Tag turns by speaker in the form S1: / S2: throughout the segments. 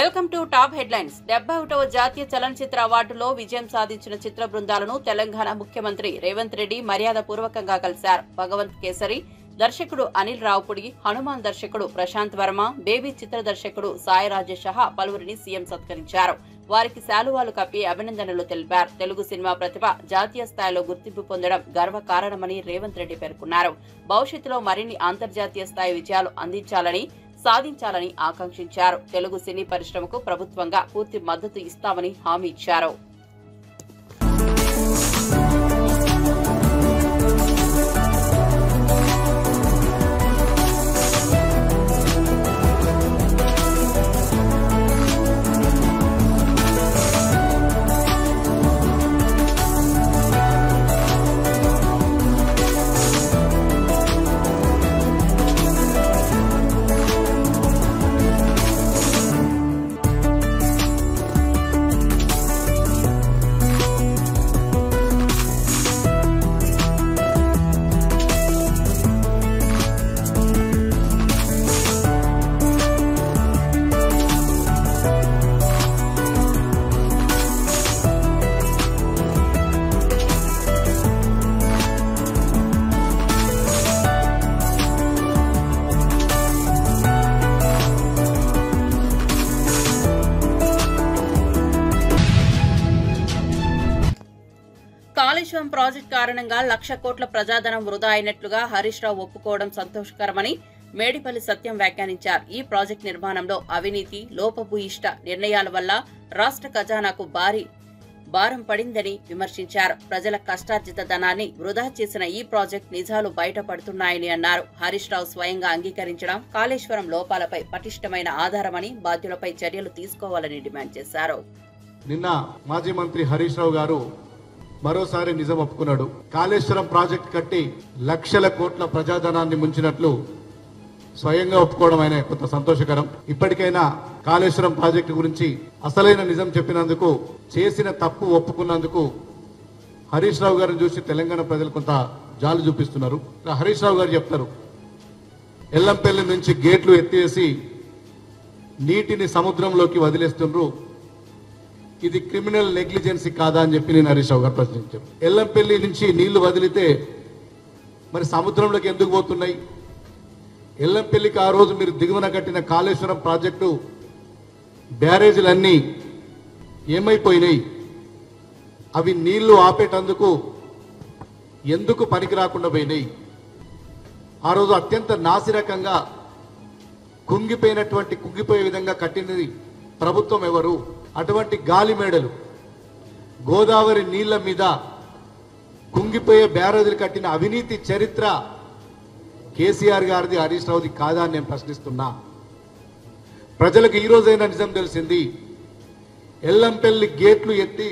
S1: Welcome to top headlines. 71వ జాతీయ చలనచిత్ర అవార్డులో విజయం సాధించిన చిత్ర బృందాలను తెలంగాణ ముఖ్యమంత్రి రేవంత్ రెడ్డి మర్యాదపూర్వకంగా కలిశారు. భగవంత్ కేసరి దర్శకుడు అనిల్ రావుపుడి, హనుమాన్ దర్శకుడు ప్రశాంత్ వర్మ, బేబీ చిత్ర దర్శకుడు సాయి రాజేష్ సహా పలువురిని సీఎం సత్కరించారు. వారికి శాలువాలు కప్పి అభినందనలు తెలిపారు. తెలుగు సినిమా ప్రతిభ జాతీయ స్థాయిలో గుర్తింపు పొందడం గర్వకారణమని రేవంత్ రెడ్డి పేర్కొన్నారు. భవిష్యత్తులో మరిన్ని అంతర్జాతీయ స్థాయి విజయాలు సాధించాలని ఆకాంక్షించారు. తెలుగు సినీ పరిశ్రమకు ప్రభుత్వంగా పూర్తి మద్దతు ఇస్తామని హామీ ఇచ్చారు. కాళేశ్వరం ప్రాజెక్టు కారణంగా 1,00,000 కోట్ల ప్రజాధనం వృధా అయినట్లుగా హరీష్ రావు ఒప్పుకోవడం సంతోషకరమని మేడిపల్లి సత్యం వ్యాఖ్యానించారు. ఈ ప్రాజెక్టు నిర్మాణంలో అవినీతి, లోపభూయిష్ట నిర్ణయాల వల్ల రాష్ట్ర ఖజానాకు భారం పడిందని విమర్శించారు. ప్రజల కష్టార్జిత ధనాన్ని వృధా చేసిన ఈ ప్రాజెక్టు నిజాలు బయటపడుతున్నాయని అన్నారు. హరీష్ రావు స్వయంగా అంగీకరించడం కాళేశ్వరం లోపాలపై పటిష్టమైన ఆధారమని బాధ్యులపై చర్యలు తీసుకోవాలని డిమాండ్ చేశారు.
S2: నిన్న మాజీ మంత్రి హరీష్ రావు గారు మరోసారి నిజం ఒప్పుకున్నాడు. కాళేశ్వరం ప్రాజెక్టు కట్టి 1,00,000 కోట్ల ప్రజాధనాన్ని ముంచినట్లు స్వయంగా ఒప్పుకోవడం ఆయన కొంత సంతోషకరం. ఇప్పటికైనా కాళేశ్వరం ప్రాజెక్టు గురించి అసలైన నిజం చెప్పినందుకు, చేసిన తప్పు ఒప్పుకున్నందుకు హరీష్ రావు గారిని చూసి తెలంగాణ ప్రజలు కొంత జాలు చూపిస్తున్నారు. హరీష్ రావు గారు చెప్తారు, ఎల్లంపల్లి నుంచి గేట్లు ఎత్తేసి నీటిని సముద్రంలోకి వదిలేస్తున్నారు, ఇది క్రిమినల్ నెగ్లిజెన్సీ కాదా అని చెప్పి నేను హరీష్ రావు గారు ప్రశ్నించాను. ఎల్లంపల్లి నుంచి నీళ్లు వదిలితే మరి సముద్రంలోకి ఎందుకు పోతున్నాయి? ఎల్లంపల్లికి ఆ రోజు మీరు దిగువన కట్టిన కాళేశ్వరం ప్రాజెక్టు బ్యారేజీలన్నీ ఏమైపోయినాయి? అవి నీళ్లు ఆపేటందుకు ఎందుకు పనికి రాకుండా పోయినాయి? ఆ రోజు అత్యంత నాసిరకంగా కుంగిపోయే విధంగా కట్టినది ప్రభుత్వం ఎవరు? అటువంటి గాలి మేడలు, గోదావరి నీళ్ల మీద కుంగిపోయే బ్యారేజీలు కట్టిన అవినీతి చరిత్ర కేసీఆర్ గారిది, హరీష్ రావుది కాదా అని నేను ప్రశ్నిస్తున్నా. ప్రజలకు ఈ రోజైనా నిజం తెలిసింది. ఎల్లంపల్లి గేట్లు ఎత్తి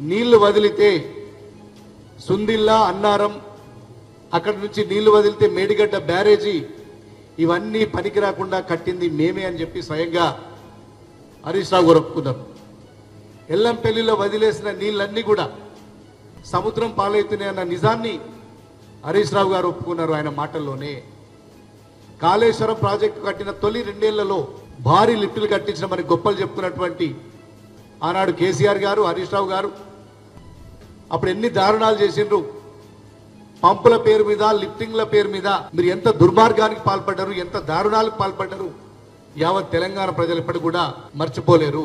S2: నీళ్లు వదిలితే సుందిల్లా, అన్నారం, అక్కడి నుంచి నీళ్లు వదిలితే మేడిగడ్డ బ్యారేజీ, ఇవన్నీ పనికి రాకుండా కట్టింది మేమే అని చెప్పి స్వయంగా హరీష్ రావు గారు ఒప్పుకున్నారు. ఎల్లంపల్లిలో వదిలేసిన నీళ్ళన్నీ కూడా సముద్రం పాలవుతున్నాయన్న నిజాన్ని హరీష్ రావు గారు ఒప్పుకున్నారు ఆయన మాటల్లోనే. కాళేశ్వరం ప్రాజెక్టు కట్టిన తొలి 2 ఏళ్లలో భారీ లిఫ్టులు కట్టించిన మరి గొప్పలు చెప్పుకున్నటువంటి ఆనాడు కేసీఆర్ గారు, హరీష్ రావు గారు అప్పుడు ఎన్ని దారుణాలు చేసిండ్రు. పంపుల పేరు మీద, లిఫ్టింగ్ల పేరు మీద మీరు ఎంత దుర్మార్గానికి పాల్పడ్డారు, ఎంత దారుణాలకు పాల్పడ్డారు, యావత్ తెలంగాణ ప్రజలు ఇప్పటికి కూడా మర్చిపోలేరు.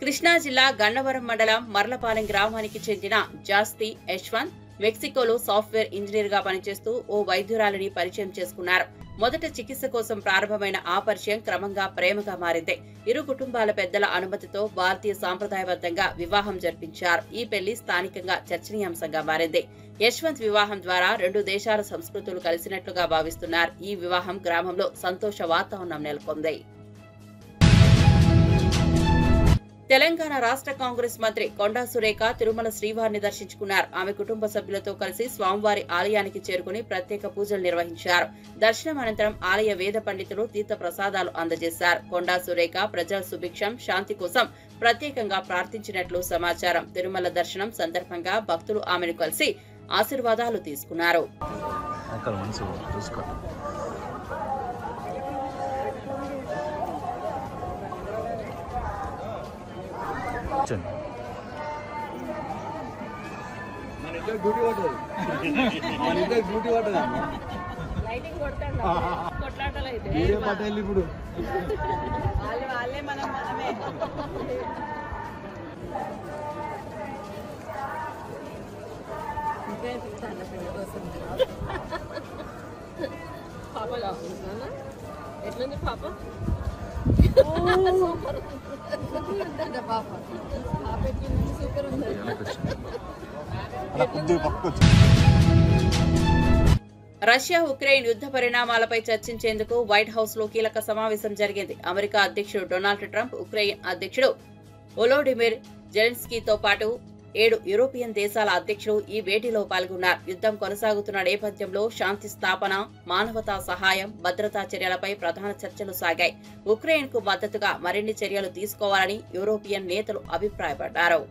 S1: కృష్ణా జిల్లా గన్నవరం మండలం మర్లపాలెం గ్రామానికి చెందిన జాస్తి యశ్వంత్ మెక్సికోలో సాఫ్ట్వేర్ ఇంజనీర్ గా పనిచేస్తూ ఓ వైద్యురాలిని పరిచయం చేసుకున్నారు. మొదట చికిత్స కోసం ప్రారంభమైన ఆ పరిచయం క్రమంగా ప్రేమగా మారింది. ఇరు కుటుంబాల పెద్దల అనుమతితో భారతీయ సాంప్రదాయబద్ధంగా వివాహం జరిపించారు. ఈ పెళ్లి స్థానికంగా చర్చనీయాంశంగా మారింది. యశ్వంత్ వివాహం ద్వారా 2 దేశాల సంస్కృతులు కలిసినట్లుగా భావిస్తున్నారు. ఈ వివాహం గ్రామంలో సంతోష వాతావరణం నెలకొంది. తెలంగాణ రాష్ట్ర కాంగ్రెస్ మంత్రి కొండా సురేఖ తిరుమల శ్రీవారిని దర్శించుకున్నారు. ఆమె కుటుంబ సభ్యులతో కలిసి స్వామివారి ఆలయానికి చేరుకుని ప్రత్యేక పూజలు నిర్వహించారు. దర్శనం అనంతరం ఆలయ వేద పండితులు తీర్థ ప్రసాదాలు అందజేశారు. కొండా సురేఖ ప్రజల సుభిక్షం, శాంతి కోసం ప్రత్యేకంగా ప్రార్థించినట్లు సమాచారం. తిరుమల దర్శనం సందర్భంగా భక్తులు ఆమెను కలిసి ఆశీర్వాదాలు తీసుకున్నారు.
S3: కూర్చోండి.
S4: లైటింగ్ కొడతాడు కొట్లాటలు అయితే ఇప్పుడు వాళ్ళే మనమే పాపలా ఎట్లుంది పాప సూపర్ ఉందంట పాప పాప ఎట్లుంది సూపర్ ఉందంట
S1: రష్యా ఉక్రెయిన్ యుద్ధ పరిణామాలపై చర్చించేందుకు వైట్ హౌస్ లో కీలక సమావేశం జరిగింది. అమెరికా అధ్యక్షుడు డొనాల్డ్ ట్రంప్, ఉక్రెయిన్ అధ్యక్షుడు వొలోడిమిర్ జెలెన్స్కీతో పాటు 7 యూరోపియన్ దేశాల అధ్యక్షులు ఈ భేటీలో పాల్గొన్నారు. యుద్ధం కొనసాగుతున్న నేపథ్యంలో శాంతి స్థాపన, మానవతా సహాయం, భద్రతా చర్యలపై ప్రధాన చర్చలు సాగాయి. ఉక్రెయిన్ కు మద్దతుగా మరిన్ని చర్యలు తీసుకోవాలని యూరోపియన్ నేతలు అభిప్రాయపడ్డారు.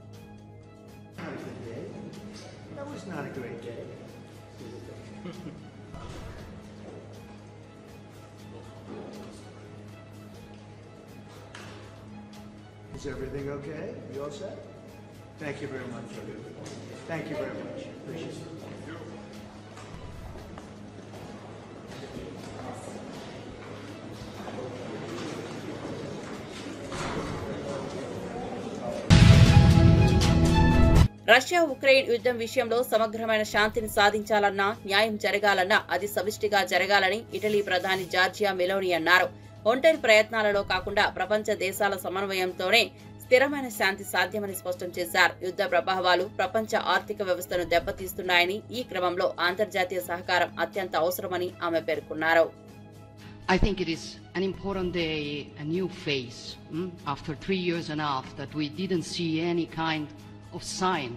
S5: Is everything okay? You all set? Thank you very much. Thank you very much. Appreciate it.
S1: Russia Ukraine యుద్ధం విషయంలో సమగ్రమైన శాంతిని సాధించాలన్నా, న్యాయం జరగాలన్నా అది సమిష్టిగా జరగాలని ఇటలీ ప్రధాని జార్జియా మెలోని అన్నారు. ఒంటరి ప్రయత్నాలలో కాకుండా ప్రపంచ దేశాల సమన్వయంతోనే స్థిరమైన శాంతి సాధ్యమని స్పష్టం చేశారు. యుద్ధ ప్రభావాలు ప్రపంచ ఆర్థిక వ్యవస్థను దెబ్బతీస్తున్నాయని, ఈ క్రమంలో అంతర్జాతీయ సహకారం అత్యంత అవసరమని ఆమె పేర్కొన్నారు.
S6: I think it is an important day, a new phase. After 3 years and a half that we didn't see any kind of sign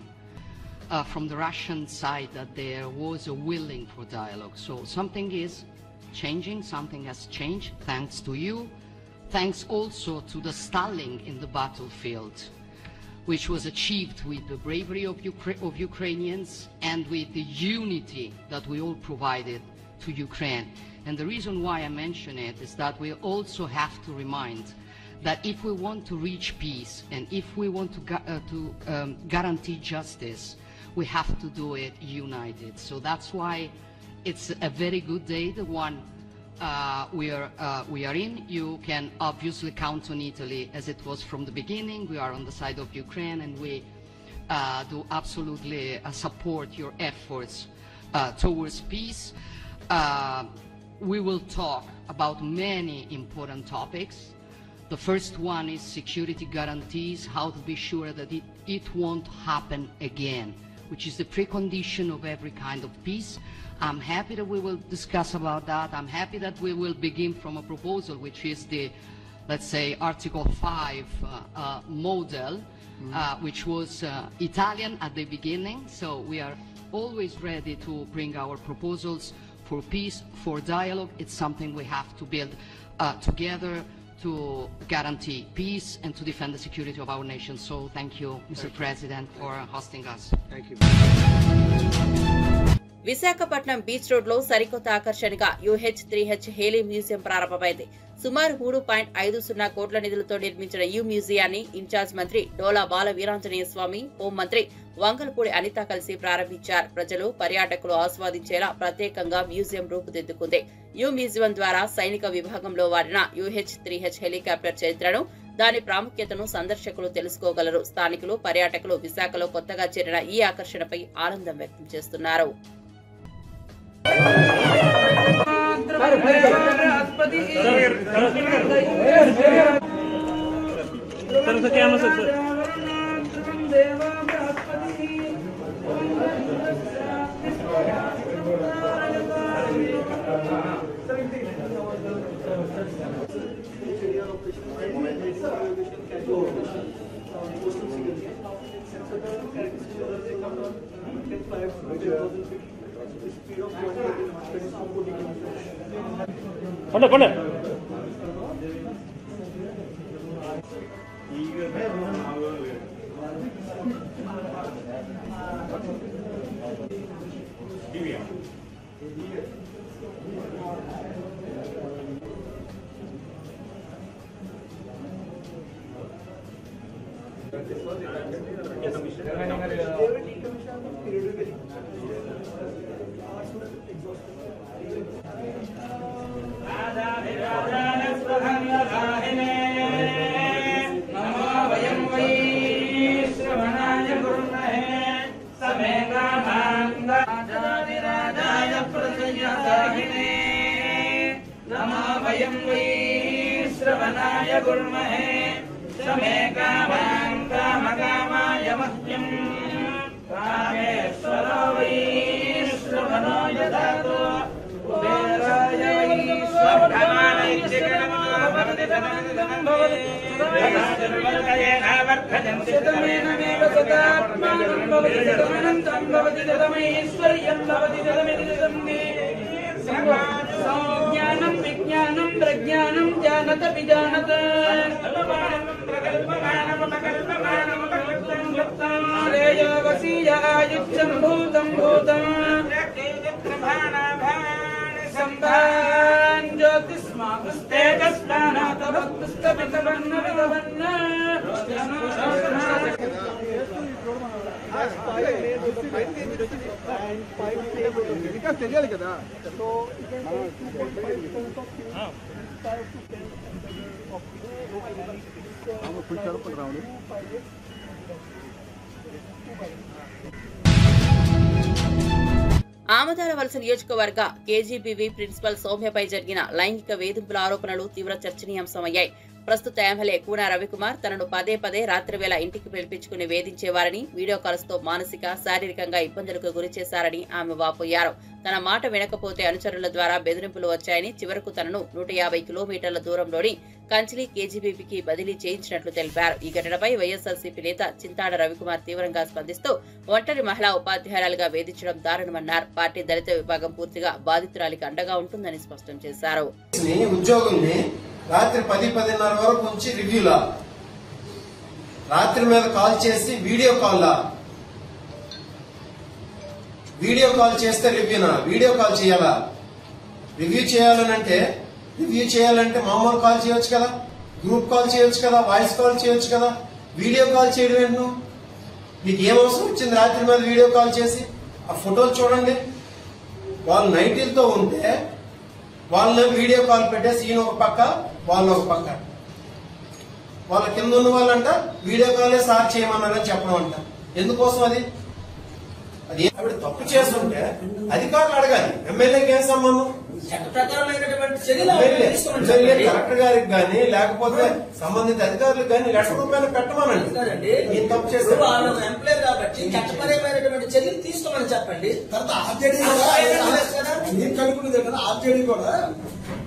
S6: from the Russian side that there was a willing for dialogue. So something is changing, something has changed thanks to you. Thanks also to the stalling in the battlefield, which was achieved with the bravery of Ukrainians and with the unity that we all provided to Ukraine. And the reason why I mention it is that we also have to remind that if we want to reach peace and if we want to guarantee justice, we have to do it united. So that's why it's a very good day, the one we are in. You can obviously count on Italy as it was from the beginning. We are on the side of Ukraine and we do absolutely support your efforts towards peace. We will talk about many important topics. The first one is security guarantees, how to be sure that it won't happen again, which is the precondition of every kind of peace. I'm happy that we will discuss about that. I'm happy that we will begin from a proposal which is the, let's say, Article 5 model, which was Italian at the beginning. So we are always ready to bring our proposals for peace, for dialogue. It's something we have to build together to guarantee peace and to defend the security of our nation. So thank you, Mr. President, for hosting us.
S5: Thank you.
S1: Visakhapatnam beach road లో సరికొత్త ఆకర్షణగా UH-3H Haley museum ప్రారంభమైంది. సుమారు 3.50 కోట్ల నిధులతో నిర్మించిన ఈ మ్యూజియాన్ని incharge మంత్రి డోలా బాల వీరాంజనేయ స్వామి, హోంమంత్రి వంగలపూడి అనిత కలిసి ప్రారంభించారు. ప్రజలు, పర్యాటకులు ఆస్వాదించేలా ప్రత్యేకంగా మ్యూజియం రూపుదిద్దుకుంది. ఈ మ్యూజియం ద్వారా సైనిక విభాగంలో వాడిన UH-3H హెలికాప్టర్ చరిత్రను, దాని ప్రాముఖ్యతను సందర్శకులు తెలుసుకోగలరు. స్థానికులు, పర్యాటకులు విశాఖలో కొత్తగా చేరిన ఈ ఆకర్షణపై ఆనందం వ్యక్తం చేస్తున్నారు.
S3: श्रवणाय गुर्महे समे कामां कामकामाय मह्यं कामेश्वरो वै श्रवणो यदातो कुबेराय वै स्वर्गमानैः भवति तमन्तं भवति तदाचर्वर्गयेनावर्धयन्ति तमेनमेव सदात्मानं भवति तदमनन्तं भवति तदमैश्वर्यं भवति तदमिदं ज्ञानं विज्ञानं प्रज्ञानं जानत विजानत श्रेयोवसीयायुच्चं भूतं भूतं सम्भान् ज्योतिष्मास्तेजस्नानातवत्पुस्तपितवन्नविदवन्न
S7: ఇంకా తెలియాలి కదా ఫుల్ చదువుకుని రావుడు
S1: ఆమదాల వలస నియోజకవర్గ కేజీబీవీ ప్రిన్సిపల్ సౌమ్యపై జరిగిన లైంగిక వేధింపుల ఆరోపణలు తీవ్ర చర్చనీయాంశమయ్యాయి. ప్రస్తుత ఎమ్మెల్యే కూన రవికుమార్ తనను పదే పదే రాత్రివేళ ఇంటికి పిలిపించుకుని వేధించేవారని, వీడియో కాల్స్ తో మానసిక శారీరకంగా ఇబ్బందులకు గురి చేశారని ఆమె వాపోయారు. తన మాట వినకపోతే అనుచరుల ద్వారా బెదిరింపులు వచ్చాయని, చివరకు తనను 150 కిలోమీటర్ల దూరంలోని కంచిలి కేజీబీపీకి బదిలీ చేయించినట్లు తెలిపారు. ఈ ఘటనపై వైఎస్ఆర్సీపీ నేత చింతాడ రవికుమార్ తీవ్రంగా స్పందిస్తూ ఒంటరి మహిళా ఉపాధ్యాయురాలుగా వేధించడం దారుణమన్నారు. పార్టీ దళిత విభాగం పూర్తిగా బాధితురాలికి అండగా ఉంటుందని స్పష్టం చేశారు.
S8: రాత్రి 10-10:30 వరకు నుంచి రివ్యూలా, రాత్రి మీద కాల్ చేసి వీడియో కాల్ చేస్తే రివ్యూనా? వీడియో కాల్ చేయాలా? రివ్యూ చేయాలంటే మామూలు కాల్ చేయొచ్చు కదా, గ్రూప్ కాల్ చేయొచ్చు కదా, వాయిస్ కాల్ చేయొచ్చు కదా. వీడియో కాల్ చేయడం ఏంటి? మీకు ఏం అవసరం వచ్చింది రాత్రి మీద వీడియో కాల్ చేసి? ఆ ఫోటోలు చూడండి. వాళ్ళు నైటీలతో ఉంటే వాళ్ళని వీడియో కాల్ పెట్టేసి ఈయన ఒక పక్క వాళ్ళు ఒక పక్క, వాళ్ళ కింద ఉన్న వాళ్ళంట వీడియో కాలే సార్ చేయమన్నారని చెప్పడం అంట. ఎందుకోసం అది ఆవిడ తప్పు చేస్తుంటే అధికారులు అడగాలి. ఎమ్మెల్యేకి ఏం సంబంధం? కలెక్టర్ గారికి గానీ లేకపోతే సంబంధిత అధికారులకు గానీ లక్ష రూపాయలు పెట్టమనండి. ఈ తప్పు చేస్తే
S9: ఎంప్లాయ్ కాబట్టి చట్టపరమైనటువంటి చర్యలు తీసుకోమని చెప్పండి.
S10: తర్వాత ఆర్జేడీ నేను కనుక్కున్నది కదా, ఆర్జేడీ కూడా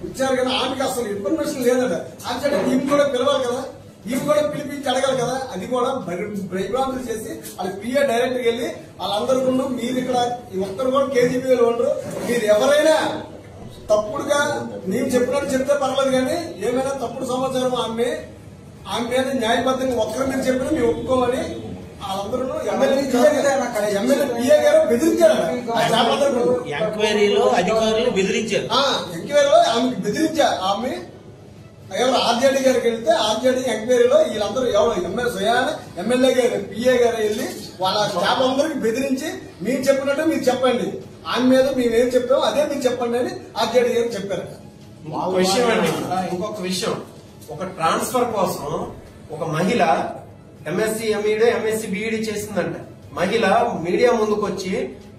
S10: ఇచ్చారు కదా, ఆమెకి అసలు ఇన్ఫర్మేషన్ లేదట. ఆర్జేడీ ఈమె కూడా పిలవాలి కదా, ఈమె కూడా పిలిపించి అడగాలి కదా. అది కూడా భయభ్రాంతులు చేసి వాళ్ళ పిఏ డైరెక్ట్ వెళ్ళి వాళ్ళందరూ మీరు ఇక్కడ ఒక్కరు కూడా కేజీబీలు ఉండరు, మీరు ఎవరైనా తప్పుడుగా నేను చెప్పినట్టు చెప్తే పర్లేదు, కానీ ఏమైనా తప్పుడు సమాచారం ఆమె మీద న్యాయబద్ధంగా ఒక్కరి మీద చెప్పినా మేము ఒప్పుకోమని వాళ్ళందరూ ఎమ్మెల్యే పిఏ గారు బెదిరించారు.
S9: ఎంక్వైరీలో అధికారులు బెదిరించారు.
S10: ఎంక్వైరీలో ఆమెకి బెదిరించారు. ఆమె ఎవరు ఆర్జేడీ గారికి వెళ్తే ఆర్జేడీ ఎంక్వైరీలో వీళ్ళందరూ ఎవరు ఎమ్మెల్యే గారు పిఏ గారు వెళ్ళి వాళ్ళ స్టాఫ్ అందరికి బెదిరించి మీరు చెప్పినట్టు మీరు చెప్పండి, ఆమె మీద మేమేం చెప్పామో అదే మీరు చెప్పండి అని ఆర్జేడీ గారు చెప్పారు.
S8: ఇంకొక విషయం, ఒక ట్రాన్స్ఫర్ కోసం ఒక మహిళ ఎంఎస్సీ ఎంఈడీ ఎంఎస్సీ బీఈడీ చేసిందంట. మహిళ మీడియా ముందుకు వచ్చి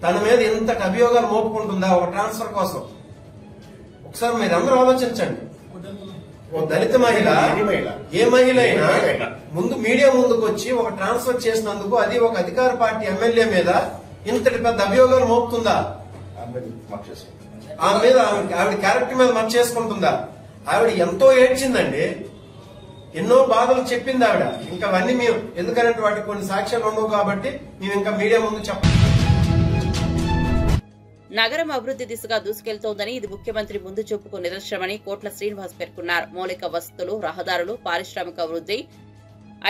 S8: తన మీద ఇంతటి అభియోగాలు మోపుకుంటుందా ఒక ట్రాన్స్ఫర్ కోసం? ఒకసారి మీరందరూ ఆలోచించండి. ఓ దళిత మహిళ, ఏ మహిళ అయినా ముందు మీడియా ముందుకు వచ్చి ఒక ట్రాన్స్ఫర్ చేసినందుకు అది ఒక అధికార పార్టీ ఎమ్మెల్యే మీద ఇంతటి పెద్ద అభియోగాలు మోపుతుందా? ఆమె మీద ఆవిడ క్యారెక్టర్ మీద మర్చి చేసుకుంటుందా? ఆవిడ ఎంతో ఏడ్చిందండి, ఎన్నో బాధలు చెప్పింది ఆవిడ. ఇంకా అవన్నీ మేము ఎందుకంటే వాటికి కొన్ని సాక్ష్యాలు ఉండవు కాబట్టి మేము ఇంకా మీడియా ముందు చెప్పాలి.
S1: నగరం అభివృద్ధి దిశగా దూసుకెళ్తోందని, ఇది ముఖ్యమంత్రి ముందు చూపుకు నిదర్శనమని కోట్ల శ్రీనివాస్ పేర్కొన్నారు. మౌలిక వసతులు, రహదారులు, పారిశ్రామిక అభివృద్ధి,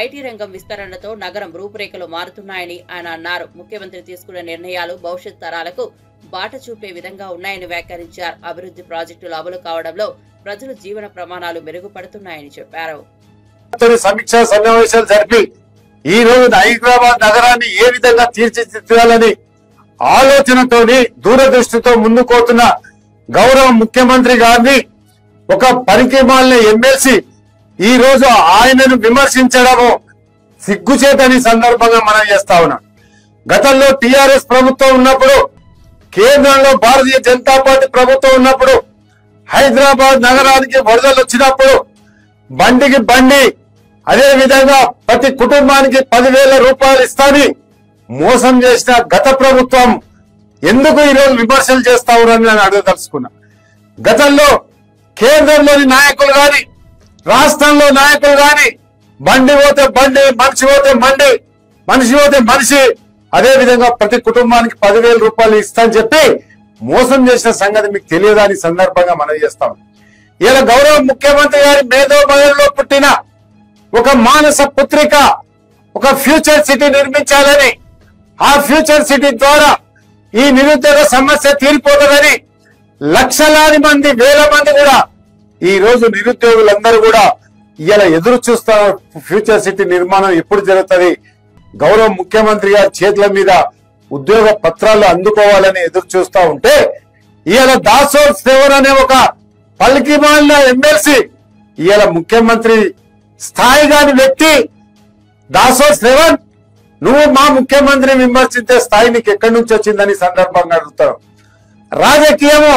S1: ఐటీ రంగం విస్తరణతో నగరం రూపురేఖలు మారుతున్నాయని ఆయన అన్నారు. ముఖ్యమంత్రి తీసుకున్న నిర్ణయాలు భవిష్యత్ తరాలకు బాట చూపే విధంగా ఉన్నాయని వ్యాఖ్యానించారు. అభివృద్ధి ప్రాజెక్టులు అమలు కావడంలో ప్రజల జీవన ప్రమాణాలు మెరుగుపడుతున్నాయని చెప్పారు.
S11: సమీక్షా సమావేశాలు జరిపి ఈ రోజు హైదరాబాద్ నగరాన్ని ఏ విధంగా తీర్చిదిద్దాలని ఆలోచనతోని దూరదృష్టితో ముందుకోతున్న గౌరవ ముఖ్యమంత్రి గారిని ఒక పనికిమాలిన ఎమ్మెల్సీ ఈ రోజు ఆయనను విమర్శించడము సిగ్గుచేటని సందర్భంగా మనం చేస్తా ఉన్నాం. గతంలో టిఆర్ఎస్ ప్రభుత్వం ఉన్నప్పుడు, కేంద్రంలో భారతీయ జనతా పార్టీ ప్రభుత్వం ఉన్నప్పుడు, హైదరాబాద్ నగరానికి వరదలు వచ్చినప్పుడు బండికి బండి, అదే విధంగా ప్రతి కుటుంబానికి 10,000 రూపాయలు ఇస్తాని మోసం చేసిన గత ప్రభుత్వం ఎందుకు ఈరోజు విమర్శలు చేస్తా ఉన్నారని నేను అడగదలుచుకున్నా. గతంలో కేంద్రంలోని నాయకులు గాని, రాష్ట్రంలో నాయకులు గాని బండి పోతే బండి, మనిషి పోతే మనిషి పోతే మనిషి, అదే విధంగా ప్రతి కుటుంబానికి 10,000 రూపాయలు ఇస్తానని చెప్పి మోసం చేసిన సంగతి మీకు తెలియదని సందర్భంగా మనం చేస్తాం. ఇలా గౌరవ ముఖ్యమంత్రి గారి మేధోమయంలో పుట్టిన ఒక మానస పుత్రిక ఒక ఫ్యూచర్ సిటీ నిర్మించాలని, ఆ ఫ్యూచర్ సిటీ ద్వారా ఈ నిరుద్యోగ సమస్య తీరిపోతుందని లక్షలాది మంది, వేల మంది కూడా ఈ రోజు నిరుద్యోగులందరూ కూడా ఇలా ఎదురు చూస్తారు. ఫ్యూచర్ సిటీ నిర్మాణం ఎప్పుడు జరుగుతుంది, గౌరవ ముఖ్యమంత్రి గారి చేతుల మీద ఉద్యోగ పత్రాలు అందుకోవాలని ఎదురు చూస్తా ఉంటే, ఇలా దాసోల్ శ్రవణ్ అనే ఒక పలికిమాలిన ఎమ్మెల్సీ ఇలా ముఖ్యమంత్రి స్థాయి కాని వ్యక్తి దాసోల్ శ్రవణ్, నువ్వు మా ముఖ్యమంత్రిని విమర్శించే స్థాయి నీకు ఎక్కడి నుంచి వచ్చిందని సందర్భంగా అడుగుతారు. రాజకీయము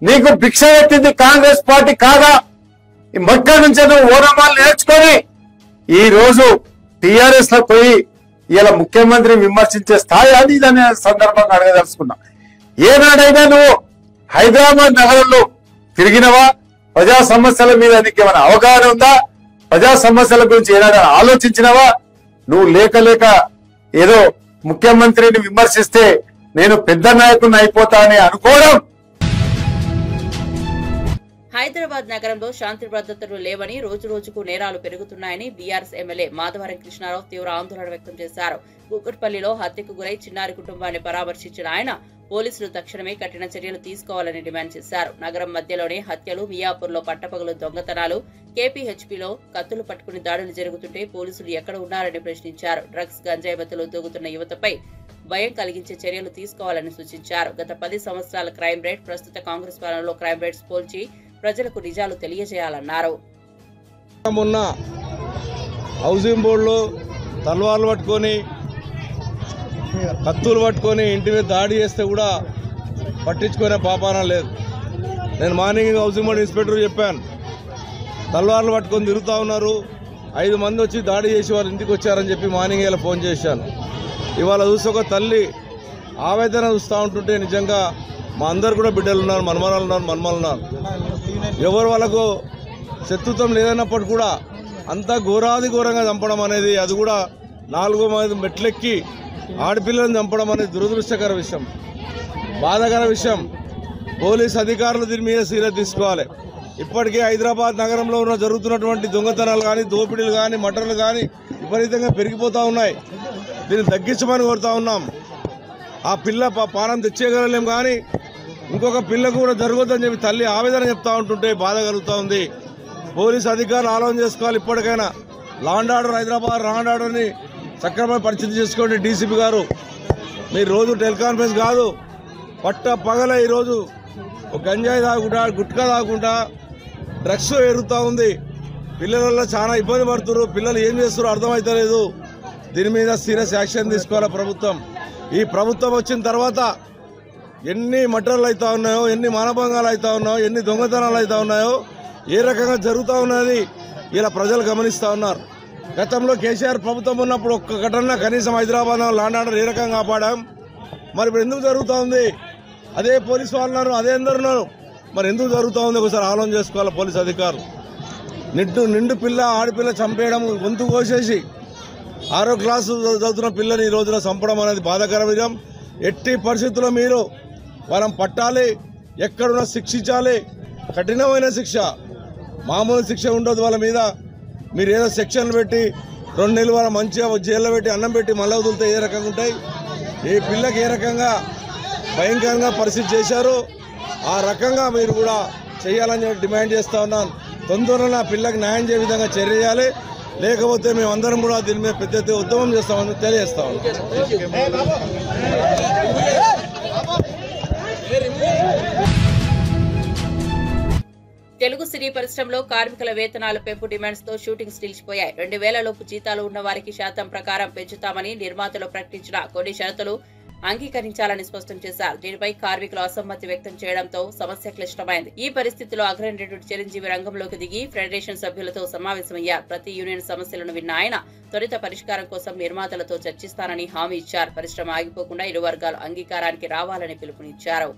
S11: నీకు భిక్ష పెట్టింది కాంగ్రెస్ పార్టీ కాదా? మొక్క నుంచి నువ్వు ఓనమాలు నేర్చుకొని ఈ రోజు టిఆర్ఎస్ లో పోయి ఇలా ముఖ్యమంత్రిని విమర్శించే స్థాయి అని దాని సందర్భంగా అడగదలుచుకున్నా. ఏనాడైనా నువ్వు హైదరాబాద్ నగరంలో తిరిగినవా? ప్రజా సమస్యల మీద నీకు ఏమైనా అవగాహన ఉందా? ప్రజా సమస్యల గురించి ఏనాడైనా ఆలోచించినవా? నువ్వు లేక ఏదో ముఖ్యమంత్రిని విమర్శిస్తే నేను పెద్ద నాయకుడిని అయిపోతా అని అనుకోవడం.
S1: హైదరాబాద్ నగరంలో శాంతి భద్రతలు లేవని, రోజు రోజుకు నేరాలు పెరుగుతున్నాయని బీఆర్ఎస్ ఎమ్మెల్యే మాధవరం కృష్ణారావు తీవ్ర ఆందోళన వ్యక్తం చేశారు. కూకట్పల్లిలో హత్యకు గురై చిన్నారి కుటుంబాన్ని పరామర్శించిన ఆయన పోలీసులు తక్షణమే కఠిన చర్యలు తీసుకోవాలని డిమాండ్ చేశారు. నగరం మధ్యలోనే హత్యలు, మియాపూర్లో పట్టపగలు దొంగతనాలు, కేపీహెచ్పీలో కత్తులు పట్టుకుని దాడులు జరుగుతుంటే పోలీసులు ఎక్కడ ఉన్నారని ప్రశ్నించారు. డ్రగ్స్, గంజాయి బతులు దూగుతున్న యువతపై భయం కలిగించే చర్యలు తీసుకోవాలని సూచించారు. గత 10 సంవత్సరాల క్రైమ్ రేట్, ప్రస్తుత కాంగ్రెస్ పాలనలో క్రైమ్ రేట్స్ పోల్చి ప్రజలకు నిజాలు తెలియజేయాలన్నారు.
S12: మొన్న హౌసింగ్ బోర్డులో తల్వార్లు పట్టుకొని, కత్తులు పట్టుకొని ఇంటి మీద దాడి చేస్తే కూడా పట్టించుకునే పాపాన లేదు. నేను మార్నింగ్ హౌసింగ్ బోర్డు ఇన్స్పెక్టర్ చెప్పాను, తల్వార్లు పట్టుకొని తిరుగుతూ ఉన్నారు, 5 మంది వచ్చి దాడి చేసి వారు ఇంటికి వచ్చారని చెప్పి మార్నింగ్ ఇలా ఫోన్ చేశాను. ఇవాళ చూసి ఒక తల్లి ఆవేదన చూస్తూ ఉంటుంటే నిజంగా మా అందరు కూడా బిడ్డలు ఉన్నారు, మనమరాలు ఉన్నారు. ఎవరు వాళ్ళకు శత్రుత్వం లేదన్నప్పుడు కూడా అంతా ఘోరాది ఘోరంగా చంపడం అనేది, అది కూడా 4 మెట్లెక్కి ఆడపిల్లలను చంపడం అనేది దురదృష్టకర విషయం, బాధాకర విషయం. పోలీస్ అధికారులు దీని మీద సీరియస్ తీసుకోవాలి. ఇప్పటికే హైదరాబాద్ నగరంలో ఉన్న జరుగుతున్నటువంటి దొంగతనాలు కానీ, దోపిడీలు కానీ, మటర్లు కానీ విపరీతంగా పెరిగిపోతూ ఉన్నాయి. దీన్ని తగ్గించమని కోరుతా ఉన్నాం. ఆ పిల్ల పానం తెచ్చేయగలలేం కానీ ఇంకొక పిల్లకు కూడా జరగొద్దని చెప్పి తల్లి ఆవేదన చెప్తా ఉంటుంటే బాధ కలుగుతూ ఉంది. పోలీసు అధికారులు ఆలోచన చేసుకోవాలి. ఇప్పటికైనా law and order, Hyderabad law and ఆర్డర్ని సక్రమంగా పరిస్థితి చేసుకోండి. డీసీపీ గారు, మీరు రోజు టెలికాన్ఫరెన్స్ కాదు, పట్ట పగల ఈరోజు ఒక గంజాయి తాగుకుంటా, గుట్కా తాగుకుంటా డ్రగ్స్ ఎరుగుతూ ఉంది. పిల్లలలో చాలా ఇబ్బంది పడుతున్నారు. పిల్లలు ఏం చేస్తారో అర్థమవుతలేదు. దీని మీద సీరియస్ యాక్షన్ తీసుకోవాలి ప్రభుత్వం. ఈ ప్రభుత్వం వచ్చిన తర్వాత ఎన్ని మటర్లు అవుతా ఉన్నాయో, ఎన్ని మానభంగాలు అవుతా ఉన్నాయో, ఎన్ని దొంగతనాలు అవుతా ఉన్నాయో, ఏ రకంగా జరుగుతూ ఉన్నది ఇలా ప్రజలు గమనిస్తూ ఉన్నారు. గతంలో కేసీఆర్ ప్రభుత్వం ఉన్నప్పుడు ఒక్క ఘటన కనీసం హైదరాబాద్ లా అండ్ ఆర్డర్ ఏ రకంగా కాపాడాం. మరి ఇప్పుడు ఎందుకు జరుగుతూ ఉంది? అదే పోలీసు వాళ్ళు ఉన్నారు, అదే అందరున్నారు, మరి ఎందుకు జరుగుతూ ఉంది ఒకసారి ఆలోచన చేసుకోవాలి పోలీసు అధికారులు. నిండు పిల్ల, ఆడపిల్ల చంపేయడం, గొంతు కోసేసి 6వ క్లాసు చదువుతున్న పిల్లని ఈ రోజున చంపడం అనేది బాధాకర విషయం. ఎట్టి పరిస్థితుల్లో మీరు వాళ్ళని పట్టాలి, ఎక్కడున్నా శిక్షించాలి, కఠినమైన శిక్ష, మామూలు శిక్ష ఉండదు వాళ్ళ మీద. మీరు ఏదో సెక్షన్లు పెట్టి 2 నెలలు వాళ్ళ మంచిగా జైల్లో పెట్టి అన్నం పెట్టి మళ్ళీ వదిలితే ఏ రకంగా ఉంటాయి? ఈ పిల్లకి ఏ రకంగా భయంకరంగా పరిస్థితి చేశారు, ఆ రకంగా మీరు కూడా చేయాలని డిమాండ్ చేస్తూ ఉన్నాను. తొందరలో ఆ పిల్లకి న్యాయం చేయ విధంగా చర్య చేయాలి. లేకపోతే మేమందరం కూడా దీని మీద పెద్ద ఎత్తున ఉద్యమం చేస్తామని తెలియజేస్తా ఉన్నాం.
S1: తెలుగు సినీ పరిశ్రమలో కార్మికుల వేతనాల పెంపు డిమాండ్స్ తో షూటింగ్స్ నిలిచిపోయాయి. 2000 లోపు జీతాలు ఉన్న వారికి శాతం ప్రకారం పెంచుతామని నిర్మాతలు ప్రకటించిన కొన్ని షరతులు అంగీకరించాలని స్పష్టం చేశారు. దీనిపై కార్మికులు అసమ్మతి వ్యక్తం చేయడంతో సమస్య క్లిష్టమైంది. ఈ పరిస్థితిలో అగ్రనేత నటుడు చిరంజీవి రంగంలోకి దిగి ఫెడరేషన్ సభ్యులతో సమావేశమయ్యారు. ప్రతి యూనియన్ సమస్యలను విన్న ఆయన త్వరిత పరిష్కారం కోసం నిర్మాతలతో చర్చిస్తానని హామీ ఇచ్చారు. పరిశ్రమ ఆగిపోకుండా ఇరు వర్గాలు అంగీకారానికి రావాలని పిలుపునిచ్చారు.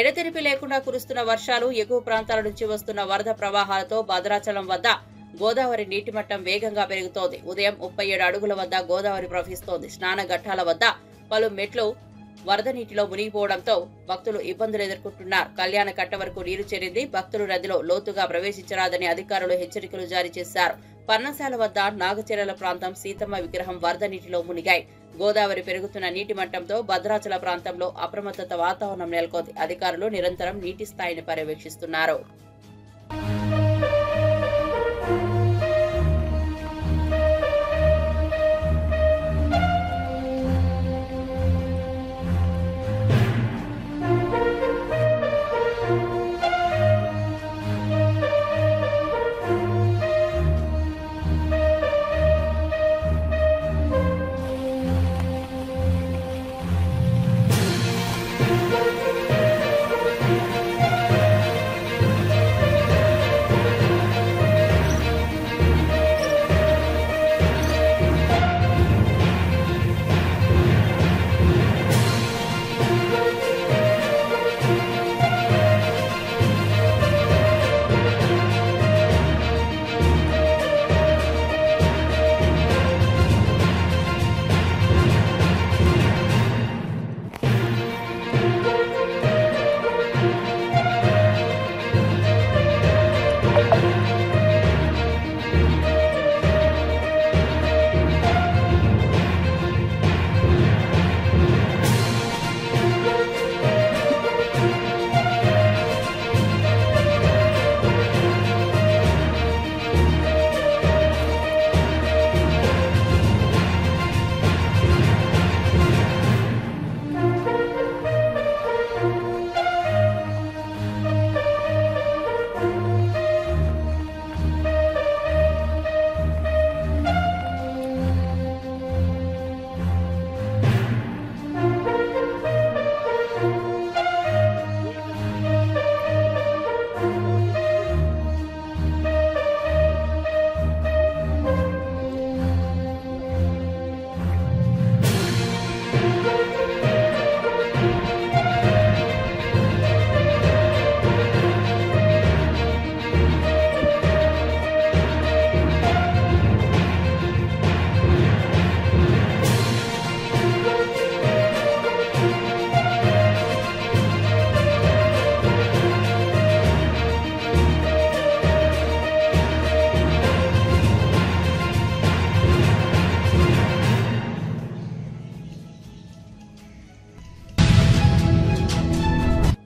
S1: ఎడతెరిపి లేకుండా కురుస్తున్న వర్షాలు, ఎగువ ప్రాంతాల నుంచి వస్తున్న వరద ప్రవాహాలతో భద్రాచలం వద్ద గోదావరి నీటి మట్టం వేగంగా పెరుగుతోంది. ఉదయం 37 అడుగుల వద్ద గోదావరి ప్రవహిస్తోంది. స్నాన ఘట్టాల వద్ద పలు మెట్లు వరద నీటిలో మునిగిపోవడంతో భక్తులు ఇబ్బందులు ఎదుర్కొంటున్నారు. కళ్యాణ కట్ట వరకు నీరు చేరింది. భక్తులు నదిలో లోతుగా ప్రవేశించరాదని అధికారులు హెచ్చరికలు జారీ చేశారు. పర్ణశాల వద్ద నాగచెరల ప్రాంతం సీతమ్మ విగ్రహం వరద నీటిలో మునిగాయి. గోదావరి పెరుగుతున్న నీటి మట్టంతో భద్రాచల ప్రాంతంలో అప్రమత్తత వాతావరణం నెలకొంది. అధికారులు నిరంతరం నీటి స్థాయిని పర్యవేక్షిస్తున్నారు.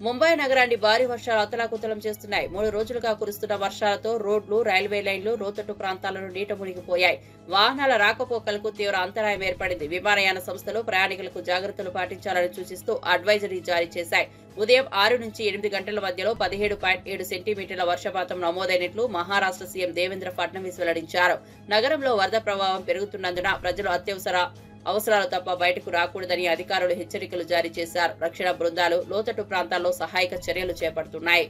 S1: ముంబై నగరాన్ని భారీ వర్షాలు అతలాకుతలం చేస్తున్నాయి. 3 రోజులుగా కురుస్తున్న వర్షాలతో రోడ్లు, రైల్వే లైన్లు, లోతట్టు ప్రాంతాలను నీట మునిగిపోయాయి. వాహనాల రాకపోకలకు తీవ్ర అంతరాయం ఏర్పడింది. విమానయాన సంస్థలు ప్రయాణికులకు జాగ్రత్తలు పాటించాలని సూచిస్తూ అడ్వైజరీ జారీ చేశాయి. ఉదయం 6 నుంచి 8 గంటల మధ్యలో 17.7 సెంటీమీటర్ల వర్షపాతం నమోదైనట్లు మహారాష్ట్ర సీఎం దేవేంద్ర ఫడ్నవీస్ వెల్లడించారు. నగరంలో వరద ప్రభావం పెరుగుతున్నందున ప్రజలు అత్యవసర అవసరాలు తప్ప బయటకు రాకూడదని అధికారులు హెచ్చరికలు జారీ చేశారు. రక్షణ బృందాలు లోతట్టు ప్రాంతాల్లో సహాయక చర్యలు చేపడుతున్నాయి.